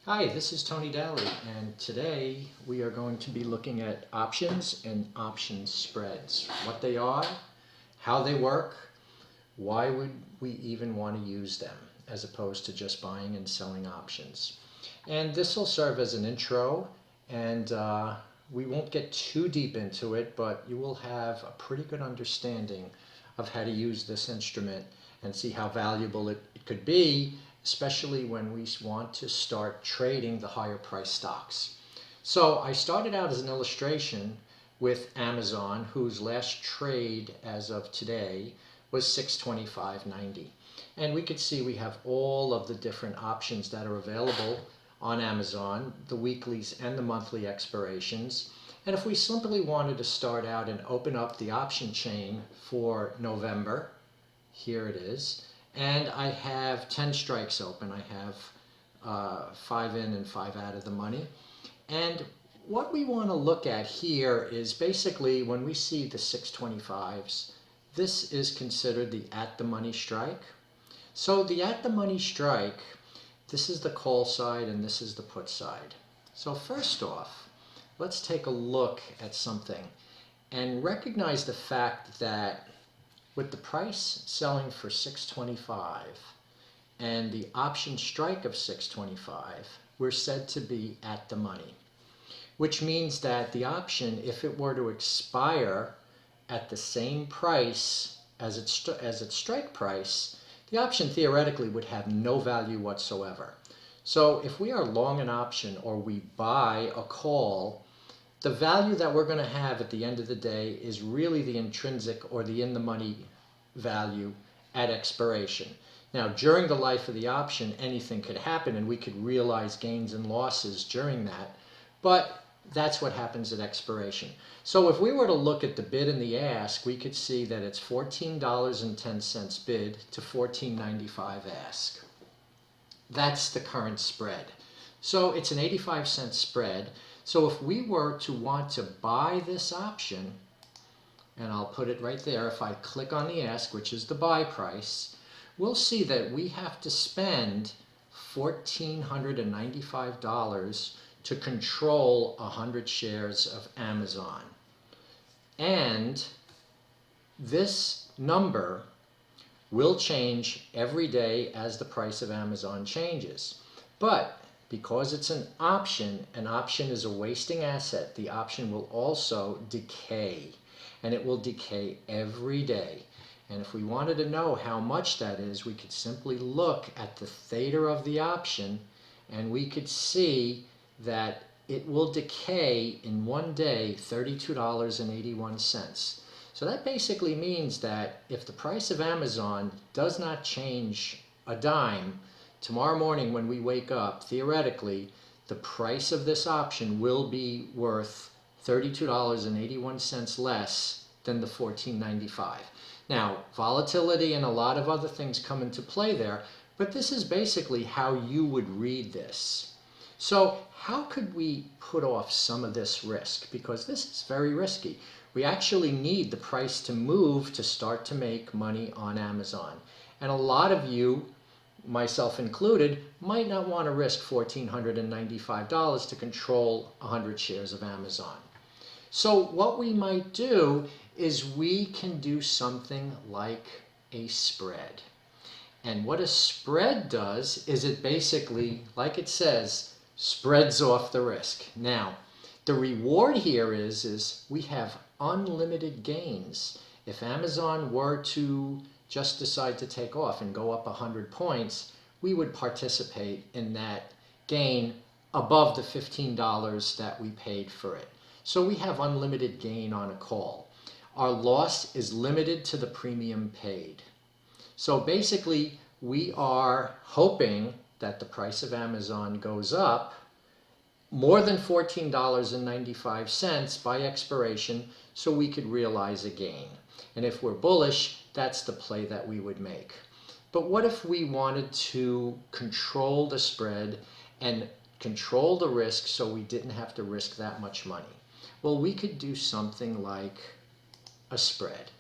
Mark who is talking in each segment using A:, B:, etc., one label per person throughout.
A: Hi, this is Tony Daly, and today we are going to be looking at options and option spreads. What they are, how they work, why would we even want to use them as opposed to just buying and selling options. And this will serve as an intro, and we won't get too deep into it, but you will have a pretty good understanding of how to use this instrument and see how valuable it could be, especially when we want to start trading the higher price stocks. So I started out as an illustration with Amazon, whose last trade as of today was 625.90. And we could see we have all of the different options that are available on Amazon, the weeklies and the monthly expirations. And if we simply wanted to start out and open up the option chain for November, here it is. And I have 10 strikes open. I have 5 in and 5 out of the money. And what we want to look at here is basically when we see the 625s, this is considered the at the money strike. So the at the money strike, this is the call side and this is the put side. So first off, let's take a look at something and recognize the fact that with the price selling for 625 and the option strike of 625, we're said to be at the money, which means that the option, if it were to expire at the same price as its strike price, the option theoretically would have no value whatsoever. So if we are long an option or we buy a call, the value that we're going to have at the end of the day is really the intrinsic or the in the money value at expiration. Now, during the life of the option, anything could happen and we could realize gains and losses during that, but that's what happens at expiration. So if we were to look at the bid and the ask, we could see that it's $14.10 bid to $14.95 ask. That's the current spread. So it's an 85-cent spread. So if we were to want to buy this option, and I'll put it right there, if I click on the ask, which is the buy price, we'll see that we have to spend $1,495 to control 100 shares of Amazon. And this number will change every day as the price of Amazon changes. But because it's an option is a wasting asset, the option will also decay. And it will decay every day. And if we wanted to know how much that is, we could simply look at the theta of the option and we could see that it will decay in one day $32.81. So that basically means that if the price of Amazon does not change a dime, tomorrow morning when we wake up, theoretically, the price of this option will be worth $32.81 less than the $14.95. Now, volatility and a lot of other things come into play there, but this is basically how you would read this. So how could we put off some of this risk? Because this is very risky. We actually need the price to move to start to make money on Amazon. And a lot of you, myself included, might not want to risk $1,495 to control 100 shares of Amazon. So what we might do is we can do something like a spread. And what a spread does is it basically, like it says, spreads off the risk. Now, the reward here is we have unlimited gains. If Amazon were to just decide to take off and go up 100 points, we would participate in that gain above the $15 that we paid for it. So we have unlimited gain on a call. Our loss is limited to the premium paid. So basically, we are hoping that the price of Amazon goes up more than $14.95 by expiration so we could realize a gain. And if we're bullish, that's the play that we would make. But what if we wanted to control the spread and control the risk so we didn't have to risk that much money? Well, we could do something like a spread.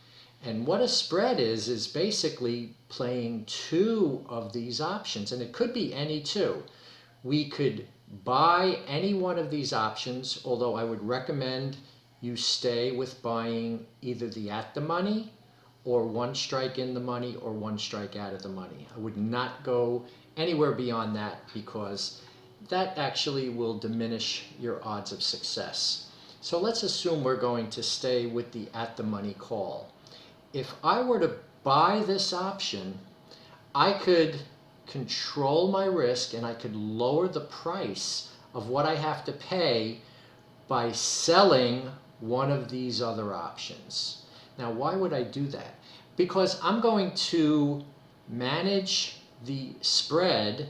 A: And what a spread is basically playing two of these options, and it could be any two. we could buy any one of these options, although I would recommend you stay with buying either the at the money or one strike in the money or one strike out of the money. I would not go anywhere beyond that because that actually will diminish your odds of success. So let's assume we're going to stay with the at the money call. If I were to buy this option, I could control my risk and I could lower the price of what I have to pay by selling one of these other options. Now, why would I do that? Because I'm going to manage the spread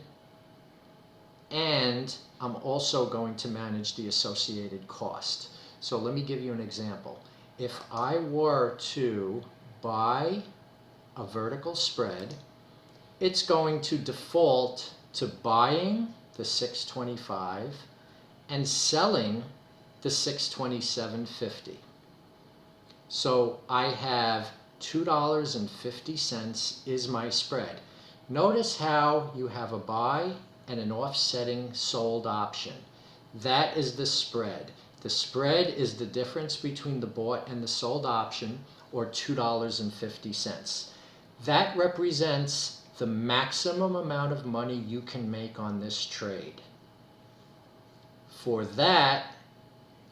A: and I'm also going to manage the associated cost. So let me give you an example. If I were to buy a vertical spread, it's going to default to buying the 625 and selling the 627.50. So I have $2.50 is my spread. Notice how you have a buy and an offsetting sold option. That is the spread. The spread is the difference between the bought and the sold option, or $2.50. That represents the maximum amount of money you can make on this trade. For that,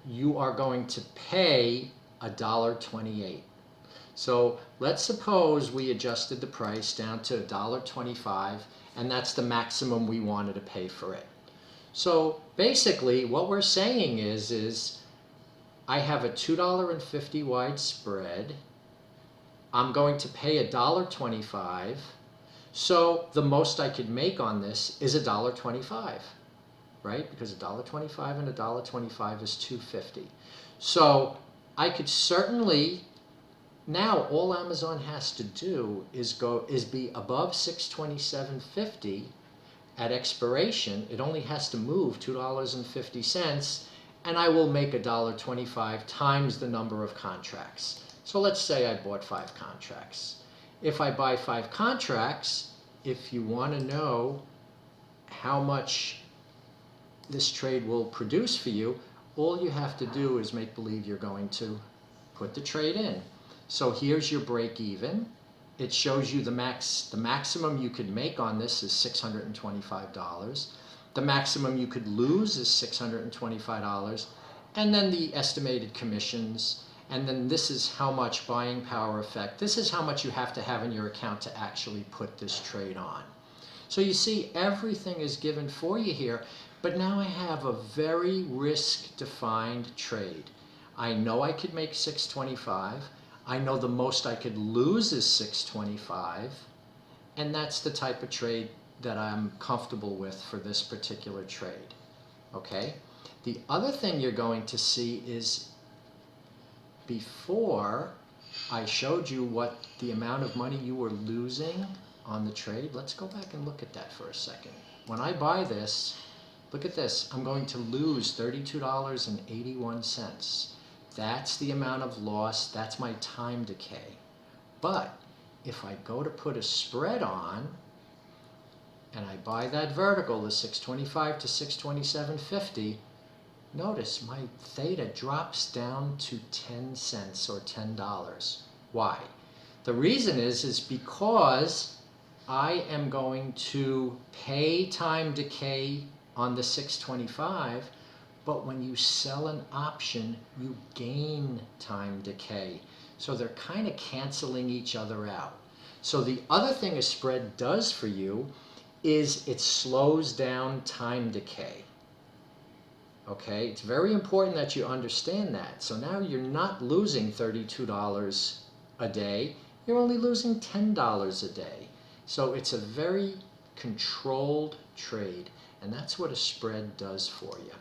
A: you are going to pay $1.28. So let's suppose we adjusted the price down to $1.25, and that's the maximum we wanted to pay for it. So basically what we're saying is I have a $2.50 wide spread. I'm going to pay $1.25. So the most I could make on this is $1.25, right? Because $1.25 and $1.25 is $2.50. So I could certainly, now all Amazon has to do is be above $627.50 at expiration. It only has to move $2.50, and I will make $1.25 times the number of contracts. So let's say I bought 5 contracts. If I buy 5 contracts, if you want to know how much this trade will produce for you, all you have to do is make believe you're going to put the trade in. So here's your break even. It shows you the maximum you could make on this is $625. The maximum you could lose is $625. And then the estimated commissions. And then this is how much buying power effect. This is how much you have to have in your account to actually put this trade on. So you see, everything is given for you here. But now I have a very risk-defined trade. I know I could make $625. I know the most I could lose is $625. And that's the type of trade that I'm comfortable with for this particular trade. Okay? The other thing you're going to see is before I showed you what the amount of money you were losing on the trade. Let's go back and look at that for a second. When I buy this, look at this. I'm going to lose $32.81. That's the amount of loss. That's my time decay. But if I go to put a spread on and I buy that vertical, the 625 to 627.50, notice my theta drops down to 10 cents or $10. Why? The reason is because I am going to pay time decay on the 625, but when you sell an option, you gain time decay. So they're kind of canceling each other out. So the other thing a spread does for you is it slows down time decay. Okay, it's very important that you understand that. So now you're not losing $32 a day, you're only losing $10 a day. So it's a very controlled trade, and that's what a spread does for you.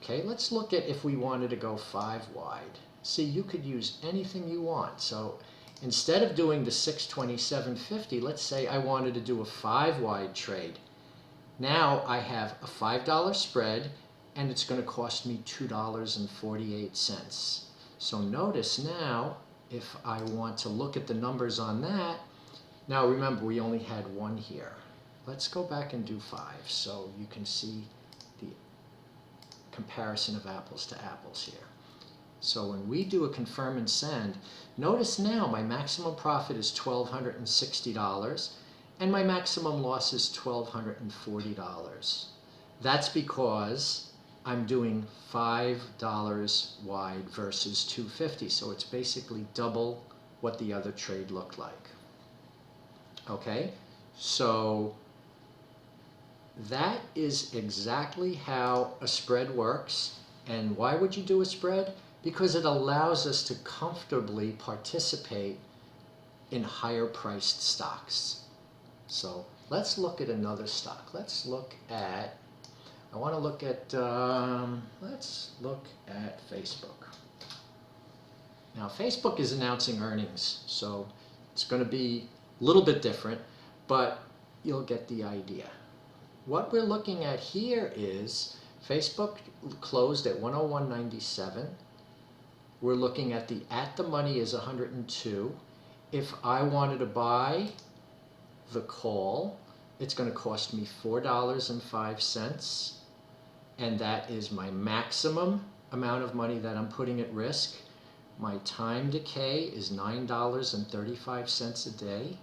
A: Okay, let's look at if we wanted to go 5 wide. See, you could use anything you want. So instead of doing the 627.50, let's say I wanted to do a 5 wide trade. Now I have a $5 spread, and it's going to cost me $2.48. So notice now, if I want to look at the numbers on that, now remember we only had 1 here. Let's go back and do 5 so you can see the comparison of apples to apples here. So when we do a confirm and send, notice now my maximum profit is $1,260 and my maximum loss is $1,240. That's because I'm doing $5 wide versus $250, so it's basically double what the other trade looked like. Okay, so that is exactly how a spread works. And why would you do a spread? Because it allows us to comfortably participate in higher priced stocks. So let's look at another stock. Let's look at, let's look at Facebook. Now Facebook is announcing earnings, so it's going to be a little bit different, but you'll get the idea. What we're looking at here is Facebook closed at 101.97. We're looking at the money is 102. If I wanted to buy the call, it's going to cost me $4.05, and that is my maximum amount of money that I'm putting at risk. My time decay is $9.35 a day,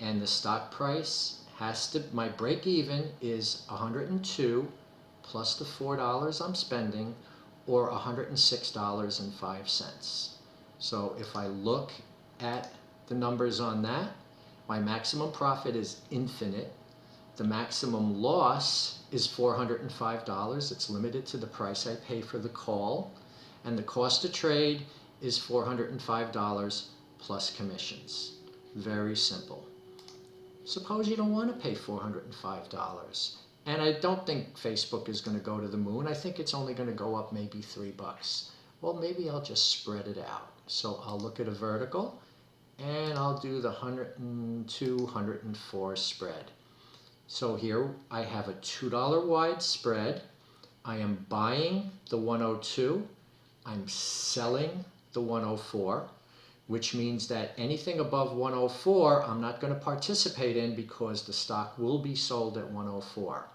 A: and the stock price my break even is 102 plus the $4 I'm spending, or $106.05. So if I look at the numbers on that, my maximum profit is infinite. The maximum loss is $405. It's limited to the price I pay for the call. And the cost to trade is $405 plus commissions. Very simple. Suppose you don't want to pay $405. And I don't think Facebook is going to go to the moon. I think it's only going to go up maybe $3. Well, maybe I'll just spread it out. So I'll look at a vertical, and I'll do the 102, 104 spread. So here I have a $2 wide spread. I am buying the 102. I'm selling the 104. Which means that anything above 104 I'm not going to participate in because the stock will be sold at 104.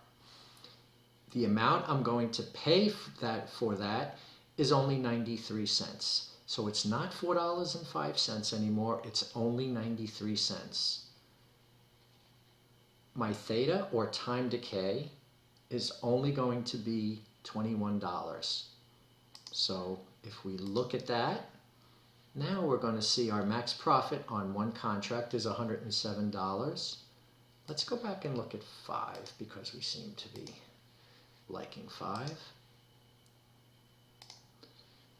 A: The amount I'm going to pay for that is only 93 cents. So it's not $4.05 anymore, it's only 93 cents. My theta, or time decay, is only going to be $21. So if we look at that, now we're going to see our max profit on one contract is $107. Let's go back and look at 5 because we seem to be liking 5.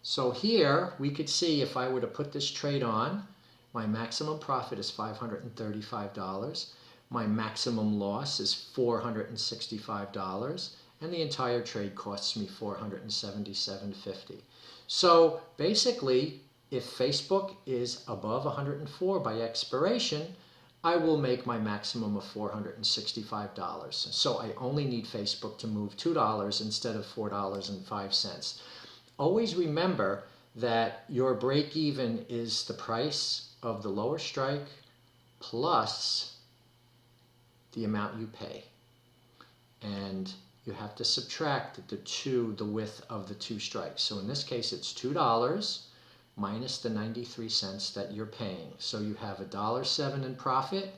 A: So here we could see if I were to put this trade on, my maximum profit is $535. My maximum loss is $465. And the entire trade costs me $477.50. So basically, if Facebook is above 104 by expiration, I will make my maximum of $465. So I only need Facebook to move $2 instead of $4.05. Always remember that your break even is the price of the lower strike plus the amount you pay. And you have to subtract the width of the two strikes. So in this case, it's $2 minus the 93 cents that you're paying. So you have $1.07 in profit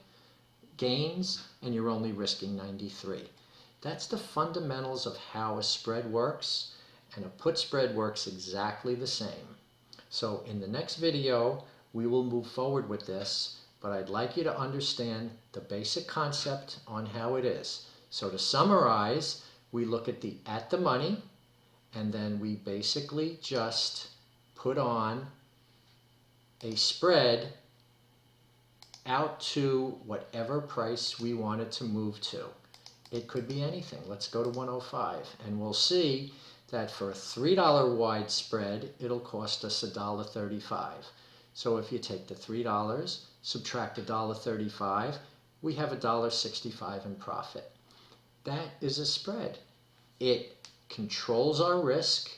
A: gains, and you're only risking 93. That's the fundamentals of how a spread works, and a put spread works exactly the same. So in the next video, we will move forward with this, but I'd like you to understand the basic concept on how it is. So to summarize, we look at the money, and then we basically just put on a spread out to whatever price we want it to move to. It could be anything. Let's go to 105, and we'll see that for a $3 wide spread, it'll cost us $1.35. So if you take the $3, subtract $1.35, we have $1.65 in profit. That is a spread. It controls our risk,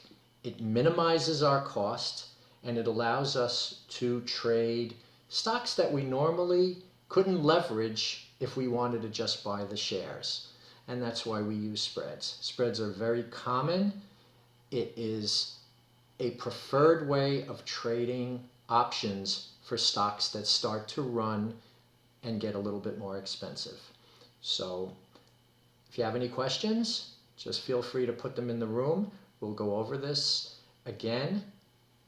A: it minimizes our cost, and it allows us to trade stocks that we normally couldn't leverage if we wanted to just buy the shares. and that's why we use spreads. Spreads are very common. It is a preferred way of trading options for stocks that start to run and get a little bit more expensive. So if you have any questions, just feel free to put them in the room. We'll go over this again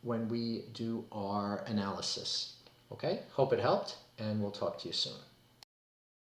A: when we do our analysis. Okay, hope it helped, and we'll talk to you soon.